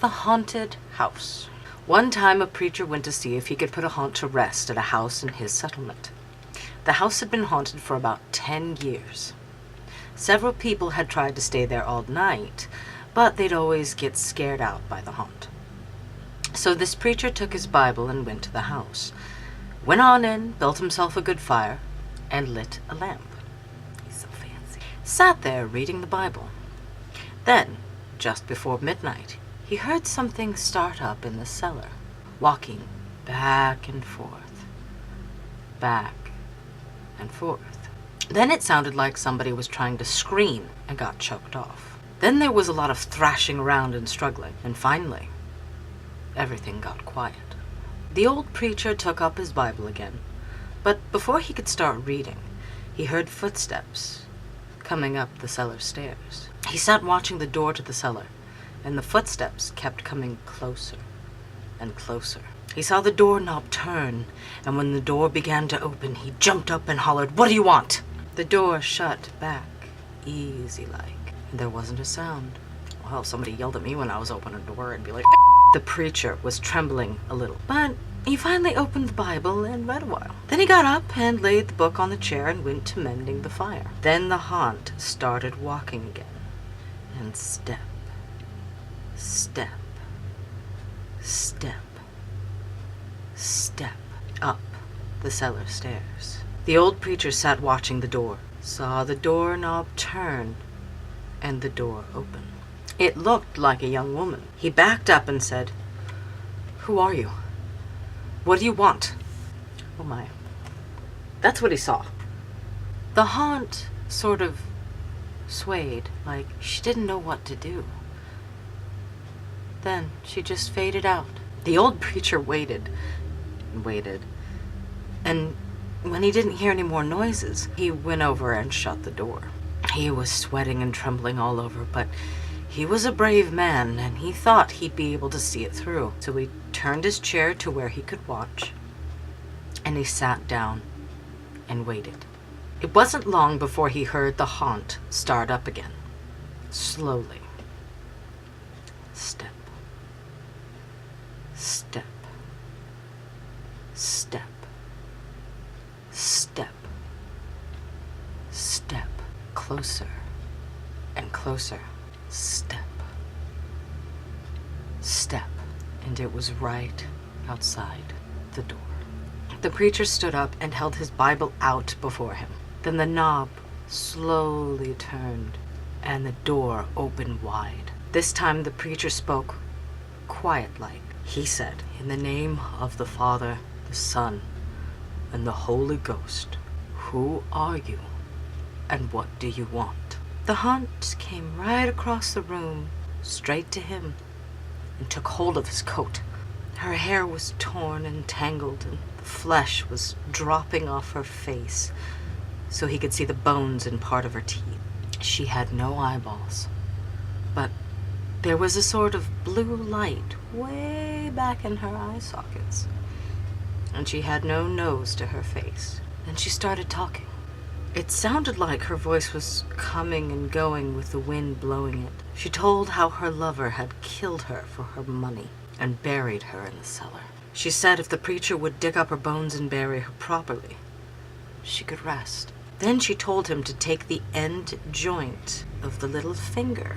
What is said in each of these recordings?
The haunted house. One time a preacher went to see if he could put a haunt to rest at a house in his settlement. The house had been haunted for about 10 years. Several people had tried to stay there all night, but they'd always get scared out by the haunt. So this preacher took his Bible and went to the house, went on in, built himself a good fire, and lit a lamp. He's so fancy. Sat there reading the Bible. Then, just before midnight, he heard something start up in the cellar, walking back and forth, back and forth. Then it sounded like somebody was trying to scream and got choked off. Then there was a lot of thrashing around and struggling, and finally, everything got quiet. The old preacher took up his Bible again, but before he could start reading, he heard footsteps coming up the cellar stairs. He sat watching the door to the cellar, and the footsteps kept coming closer and closer. He saw the doorknob turn, and when the door began to open, he jumped up and hollered, "What do you want?" The door shut back, easy-like, and there wasn't a sound. Well, if somebody yelled at me when I was opening a door, I'd be like, The preacher was trembling a little, but he finally opened the Bible and read a while. Then he got up and laid the book on the chair and went to mending the fire. Then the haunt started walking again, and step, step, step, step up the cellar stairs. The old preacher sat watching the door, saw the doorknob turn, and the door open. It looked like a young woman. He backed up and said, "Who are you? What do you want?" Oh my. That's what he saw. The haunt sort of swayed, like she didn't know what to do. Then she just faded out. The old preacher waited and waited, and when he didn't hear any more noises, he went over and shut the door. He was sweating and trembling all over, but he was a brave man, and he thought he'd be able to see it through. So he turned his chair to where he could watch, and he sat down and waited. It wasn't long before he heard the haunt start up again, slowly. Step, step, step, step, step, closer and closer. Step, step, and it was right outside the door. The preacher stood up and held his Bible out before him. Then the knob slowly turned, and the door opened wide. This time the preacher spoke quiet-like. He said, "In the name of the Father, the Son, and the Holy Ghost, who are you, and what do you want?" The haunt came right across the room, straight to him, and took hold of his coat. Her hair was torn and tangled, and the flesh was dropping off her face, so he could see the bones and part of her teeth. She had no eyeballs, but there was a sort of blue light way back in her eye sockets, and she had no nose to her face. And she started talking. It sounded like her voice was coming and going with the wind blowing it. She told how her lover had killed her for her money and buried her in the cellar. She said if the preacher would dig up her bones and bury her properly, she could rest. Then she told him to take the end joint of the little finger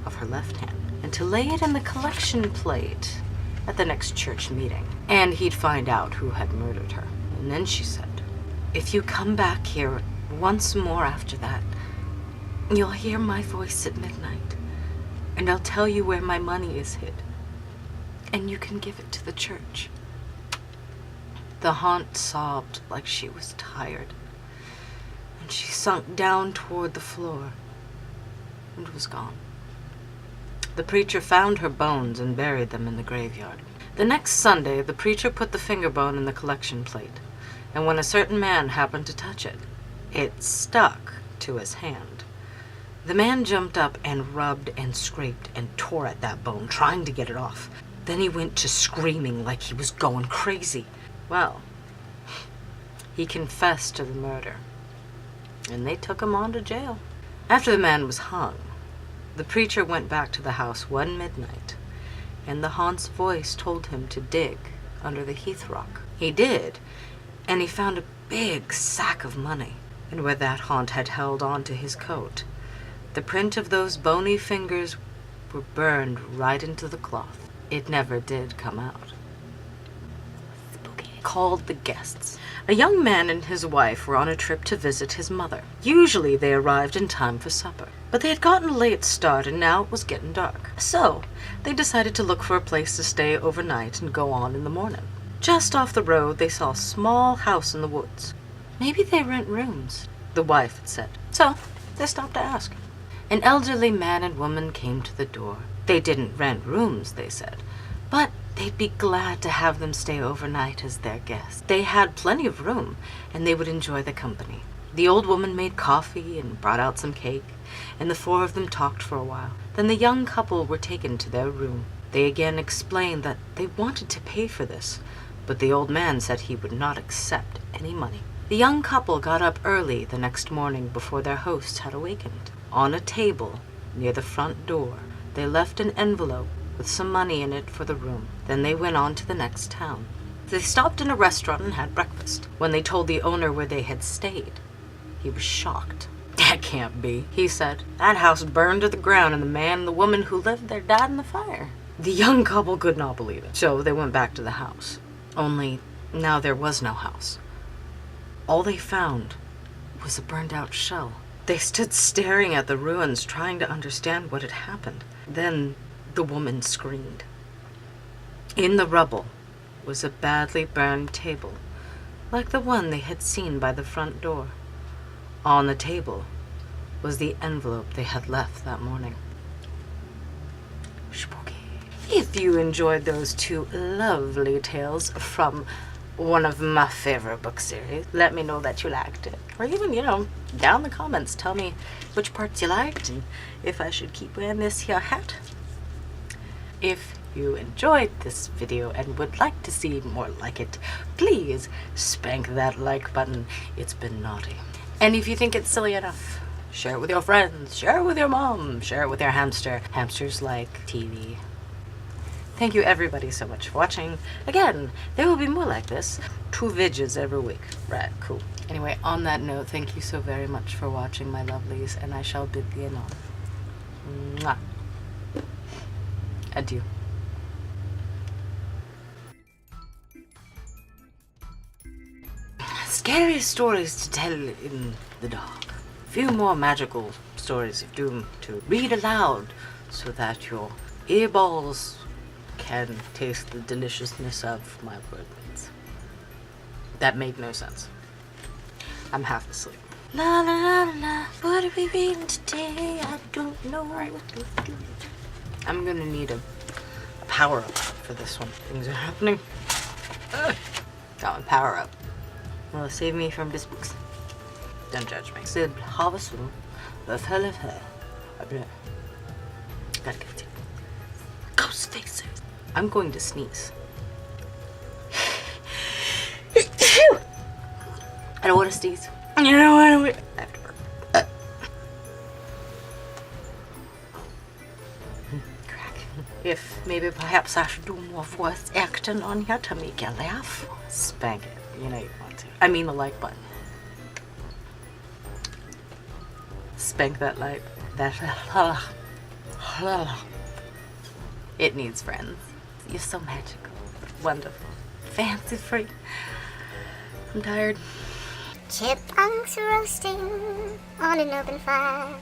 of her left hand and to lay it in the collection plate at the next church meeting, and he'd find out who had murdered her. And then she said, "If you come back here once more after that, you'll hear my voice at midnight, and I'll tell you where my money is hid, and you can give it to the church." The haunt sobbed like she was tired, and she sunk down toward the floor and was gone. The preacher found her bones and buried them in the graveyard. The next Sunday, the preacher put the finger bone in the collection plate, and when a certain man happened to touch it, it stuck to his hand. The man jumped up and rubbed and scraped and tore at that bone, trying to get it off. Then he went to screaming like he was going crazy. Well, he confessed to the murder, and they took him on to jail. After the man was hung, the preacher went back to the house one midnight and the haunt's voice told him to dig under the heath rock. He did, and he found a big sack of money. And where that haunt had held on to his coat, the print of those bony fingers were burned right into the cloth. It never did come out. Spooky. Called the guests. A young man and his wife were on a trip to visit his mother. Usually they arrived in time for supper, but they had gotten a late start and now it was getting dark. So they decided to look for a place to stay overnight and go on in the morning. Just off the road, they saw a small house in the woods. Maybe they rent rooms, the wife had said. So they stopped to ask. An elderly man and woman came to the door. They didn't rent rooms, they said, but they'd be glad to have them stay overnight as their guests. They had plenty of room, and they would enjoy the company. The old woman made coffee and brought out some cake, and the four of them talked for a while. Then the young couple were taken to their room. They again explained that they wanted to pay for this, but the old man said he would not accept any money. The young couple got up early the next morning before their host had awakened. On a table near the front door, they left an envelope with some money in it for the room. Then they went on to the next town. They stopped in a restaurant and had breakfast. When they told the owner where they had stayed, he was shocked. "That can't be," he said. "That house burned to the ground and the man and the woman who lived there died in the fire." The young couple could not believe it, so they went back to the house. Only now there was no house. All they found was a burned-out shell. They stood staring at the ruins, trying to understand what had happened. Then the woman screamed. In the rubble was a badly burned table, like the one they had seen by the front door. On the table was the envelope they had left that morning. Spooky. If you enjoyed those two lovely tales from one of my favorite book series, let me know that you liked it. Or even, down in the comments, tell me which parts you liked and if I should keep wearing this here hat. If you enjoyed this video and would like to see more like it, please spank that like button. It's been naughty. And if you think it's silly enough, share it with your friends, share it with your mom, share it with your hamster. Hamsters like TV. Thank you everybody so much for watching. Again, there will be more like this. 2 videos every week. Right, cool. Anyway, on that note, thank you so very much for watching, my lovelies, and I shall bid thee anon. Mwah. Adieu. Scary stories to tell in the dark. Few more magical stories of doom to read aloud so that your earballs can taste the deliciousness of my words. That made no sense. I'm half asleep. La la la la, what are we reading today? I don't know. Right. I'm gonna need a power up for this one. Things are happening. Got my power up. Will it save me from this books? Don't judge me. Sid Havasu, love her, love her. Gotta get it. Ghost faces. I'm going to sneeze. I don't want to sneeze. You know what? I have to burp. Crack. If maybe perhaps I should do more voice acting on here to make you laugh. Spank it. You know you want to. I mean the like button. Spank that like. That. It needs friends. You're so magical. Wonderful. Fancy free. I'm tired. Chipmunks roasting on an open fire.